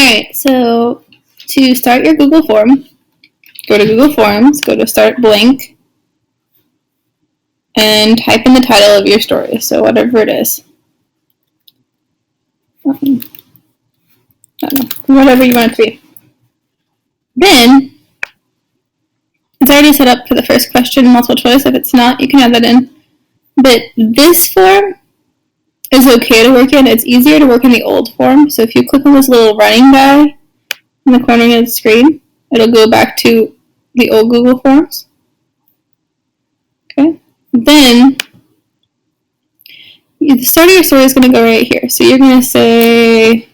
Alright, so to start your Google form, go to Google Forms, go to Start Blank, and type in the title of your story, so whatever it is. Whatever you want it to be. Then, it's already set up for the first question, multiple choice. If it's not, you can add that in. But this form is okay to work in. It's easier to work in the old form. So if you click on this little running guy in the corner of the screen, it'll go back to the old Google Forms. Okay. Then, the start of your story is going to go right here. So you're going to say,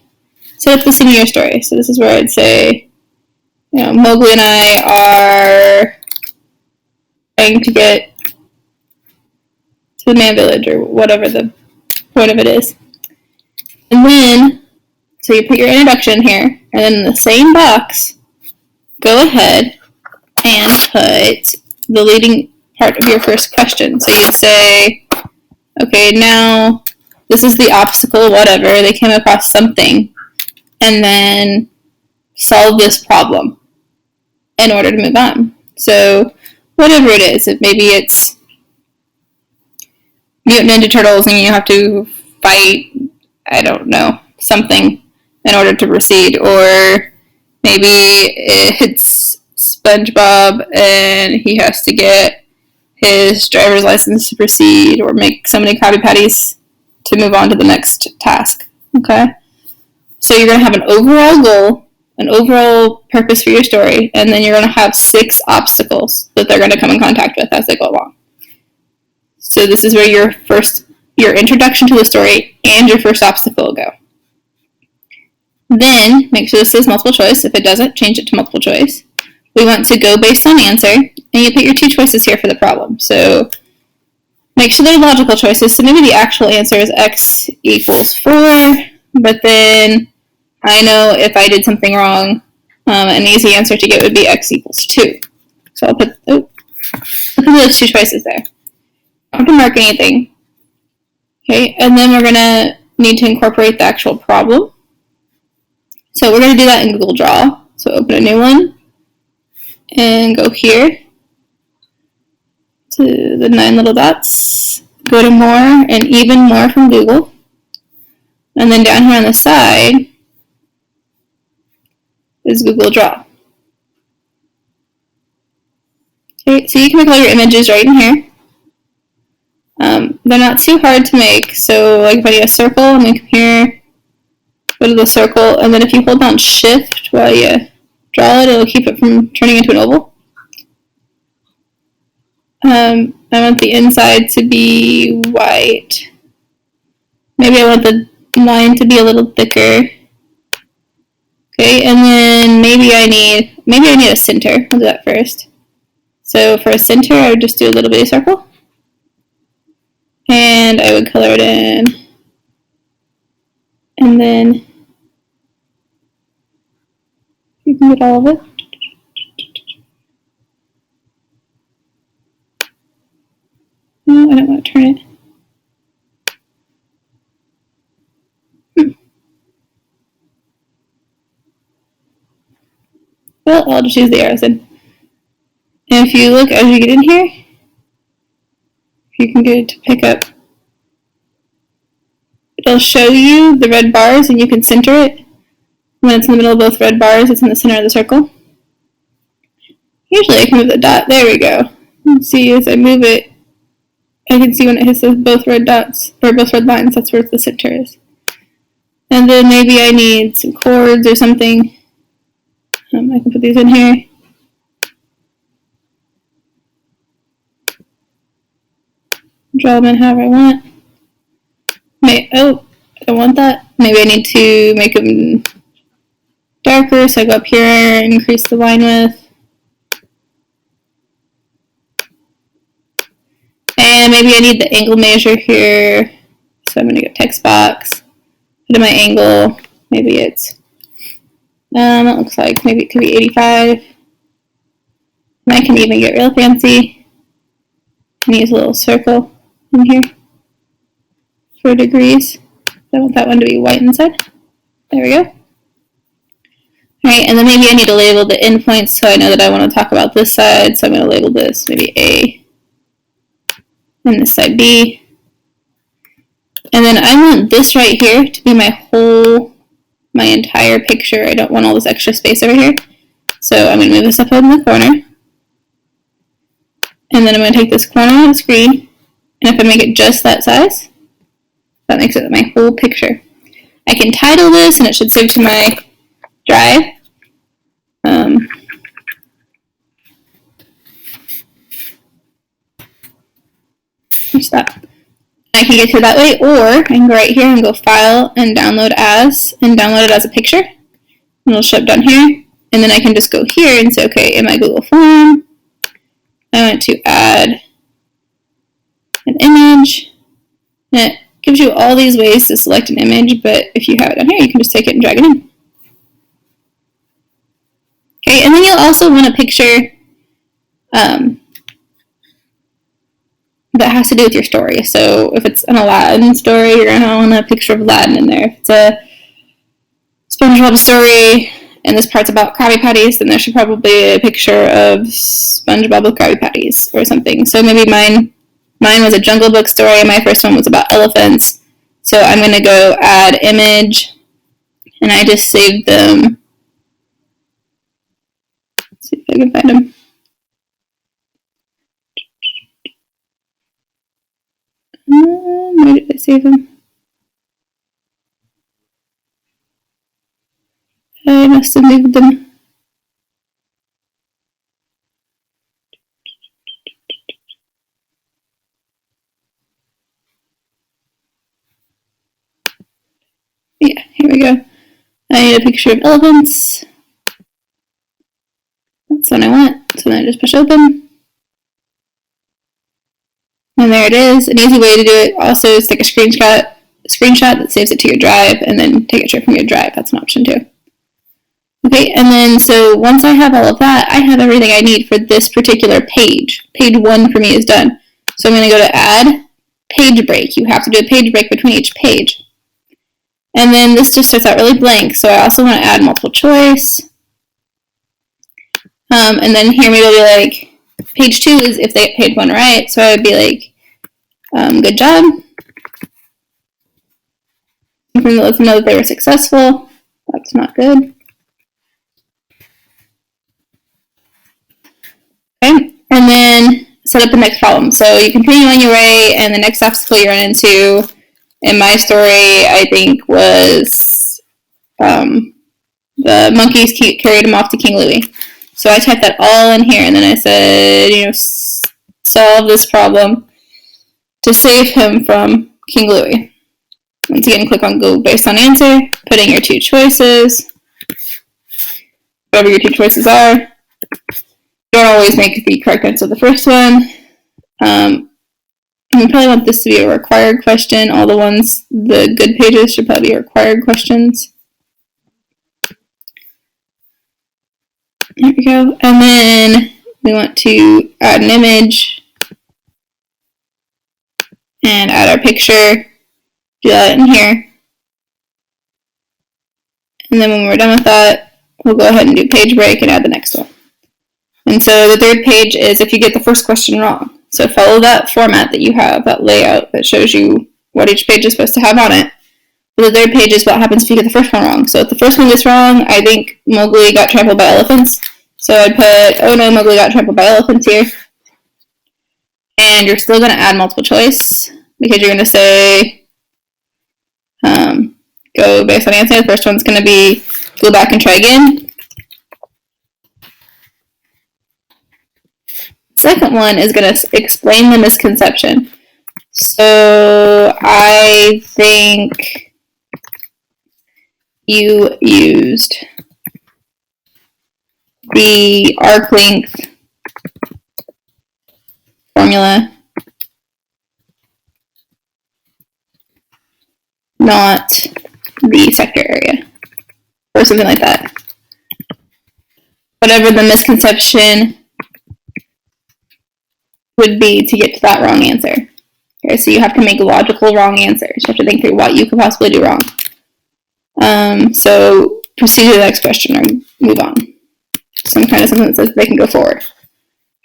set up the scene of your story. So this is where I'd say, Mowgli and I are trying to get to the Man Village, or whatever the point of it is. And then, so you put your introduction here, and then in the same box, go ahead and put the leading part of your first question. So you'd say, okay, now this is the obstacle, whatever, they came across something, and then solve this problem in order to move on. So whatever it is, maybe it's Mutant Ninja Turtles and you have to fight, I don't know, something in order to proceed, or maybe it's SpongeBob and he has to get his driver's license to proceed, or make so many Krabby Patties to move on to the next task. Okay? So you're going to have an overall goal, an overall purpose for your story, and then you're going to have 6 obstacles that they're going to come in contact with as they go along. So this is where your introduction to the story and your first obstacle will go. Then, make sure this says multiple choice. If it doesn't, change it to multiple choice. We want to go based on answer, and you put your 2 choices here for the problem. So make sure they're logical choices. So maybe the actual answer is x equals 4, but then I know if I did something wrong, an easy answer to get would be x equals 2. So I'll put those 2 choices there. I don't have to mark anything. Okay, and then we're going to need to incorporate the actual problem. So we're going to do that in Google Draw. So open a new one, and go here to the 9 little dots. Go to more and even more from Google. And then down here on the side is Google Draw. Okay, so you can make all your images right in here. They're not too hard to make. So like if I do a circle, I'm going to come here, go to the circle, and then if you hold down Shift while you draw it, it'll keep it from turning into an oval. I want the inside to be white. Maybe I want the line to be a little thicker. Okay, and then maybe I need a center. I'll do that first. So for a center, I would just do a little bitty circle. And I would color it in. And then you can get all of it. No, I don't want to turn it. Well, I'll just use the arrows then. And if you look as you get in here, you can get it to pick up. It'll show you the red bars and you can center it. When it's in the middle of both red bars, it's in the center of the circle. Usually I can move the dot. There we go. Let's see, as I move it, I can see when it hits both red dots, or both red lines, that's where the center is. And then maybe I need some chords or something. I can put these in here. Draw them in however I want. I don't want that. Maybe I need to make them darker, so I go up here and increase the line width. And maybe I need the angle measure here. So I'm going to go text box, put in my angle. Maybe it's, it looks like maybe it could be 85. And I can even get real fancy and use a little circle in here for degrees. I want that one to be white inside. There we go. Right, and then maybe I need to label the endpoints so I know that I want to talk about this side. So I'm going to label this maybe A and this side B. And then I want this right here to be my entire picture. I don't want all this extra space over here. So I'm going to move this up in the corner. And then I'm going to take this corner of the screen. And if I make it just that size, that makes it my whole picture. I can title this and it should save to my drive. That. I can get to it that way, or I can go right here and go File and Download As, and download it as a picture. And it'll show up down here. And then I can just go here and say, okay, in my Google form, I want to add an image. And it gives you all these ways to select an image, but if you have it down here, you can just take it and drag it in. Okay, and then you'll also want a picture that has to do with your story. So if it's an Aladdin story, you're going to want a picture of Aladdin in there. If it's a SpongeBob story and this part's about Krabby Patties, then there should probably be a picture of SpongeBob with Krabby Patties or something. So maybe mine was a Jungle Book story, and my first one was about elephants. So I'm going to go add image, and I just saved them. Let's see if I can find them. Where did I save them? I must have moved them. Yeah, here we go. I need a picture of elephants. That's what I want. So then I just push open. And there it is. An easy way to do it also is take a screenshot that saves it to your drive, and then take it straight from your drive. That's an option too. Okay, and then so once I have all of that, I have everything I need for this particular page. Page 1 for me is done. So I'm going to go to Add Page Break. You have to do a page break between each page. And then this just starts out really blank. So I also want to add multiple choice. And then here maybe it'll be like, page 2 is if they get page 1 right, so I would be like, good job. I'm going to let them know that they were successful. That's not good. Okay, and then set up the next problem. So you continue on your way, and the next obstacle you run into, in my story, I think was the monkeys carried him off to King Louie. So I typed that all in here, and then I said, solve this problem to save him from King Louie. Once again, click on Go Based on Answer, put in your 2 choices, whatever your 2 choices are. Don't always make the correct answer the first one. You probably want this to be a required question. All the good pages should probably be required questions. There we go. And then we want to add an image and add our picture. Do that in here. And then when we're done with that, we'll go ahead and do page break and add the next one. And so the third page is if you get the first question wrong. So follow that format that you have, that layout that shows you what each page is supposed to have on it. The third page is what happens if you get the first one wrong. So if the first one gets wrong, I think Mowgli got trampled by elephants. So I'd put, oh no, Mowgli got trampled by elephants here. And you're still going to add multiple choice because you're going to say, go based on answer. The first one's going to be go back and try again. Second one is going to explain the misconception. So I think you used the arc length formula, not the sector area, or something like that. Whatever the misconception would be to get to that wrong answer. Okay, so you have to make logical wrong answers. You have to think through what you could possibly do wrong. So proceed to the next question. move on. Some kind of something that says they can go forward.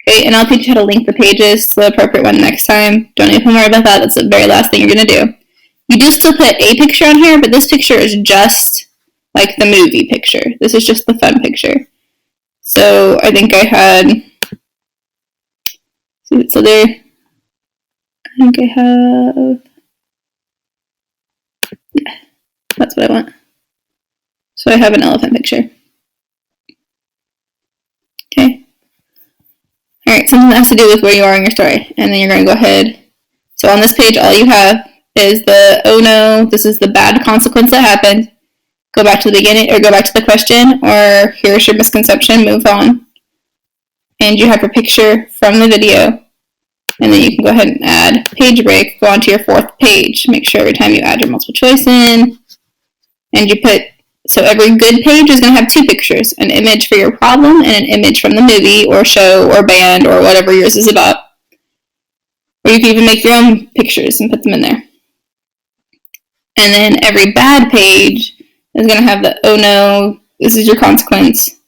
Okay, and I'll teach you how to link the pages to the appropriate one next time. Don't even worry about that. That's the very last thing you're going to do. You do still put a picture on here, but this picture is just like the movie picture. This is just the fun picture. So I think I had, so there, I think I have, yeah, that's what I want. So I have an elephant picture. Okay. All right, something that has to do with where you are in your story. And then you're going to go ahead. So on this page, all you have is the, oh no, this is the bad consequence that happened. Go back to the beginning, or go back to the question, or here's your misconception, move on. And you have your picture from the video. And then you can go ahead and add page break, go on to your 4th page. Make sure every time you add your multiple choice in, and you put, so every good page is going to have 2 pictures, an image for your problem and an image from the movie or show or band or whatever yours is about. Or you can even make your own pictures and put them in there. And then every bad page is going to have the, oh no, this is your consequence.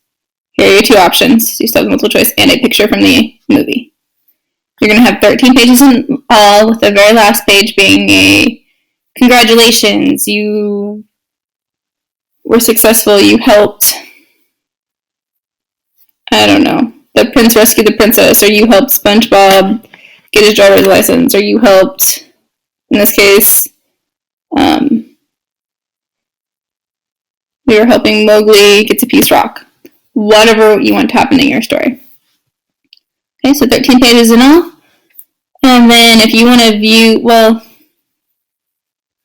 Here are your 2 options. You still have multiple choice and a picture from the movie. You're going to have 13 pages in all, with the very last page being a congratulations, you were successful, you helped, I don't know, the prince rescued the princess, or you helped SpongeBob get his driver's license, or you helped, in this case, we were helping Mowgli get to Peace Rock. Whatever you want to happen in your story. Okay, so 13 pages in all. And then if you want to view, well,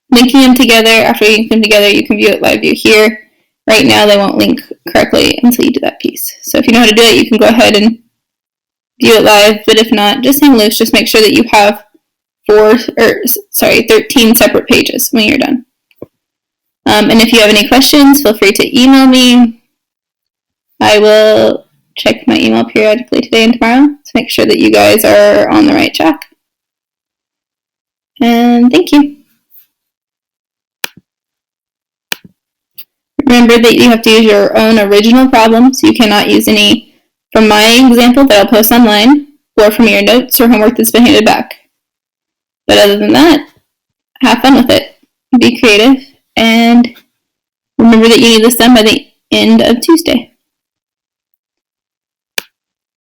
linking them together, after you link them together, you can view it live view here. Right now, they won't link correctly until you do that piece. So if you know how to do it, you can go ahead and view it live. But if not, just hang loose. Just make sure that you have 13 separate pages when you're done. And if you have any questions, feel free to email me. I will check my email periodically today and tomorrow to make sure that you guys are on the right track. And thank you. Remember that you have to use your own original problem, so you cannot use any from my example that I'll post online, or from your notes or homework that's been handed back. But other than that, have fun with it. Be creative, and remember that you need this done by the end of Tuesday.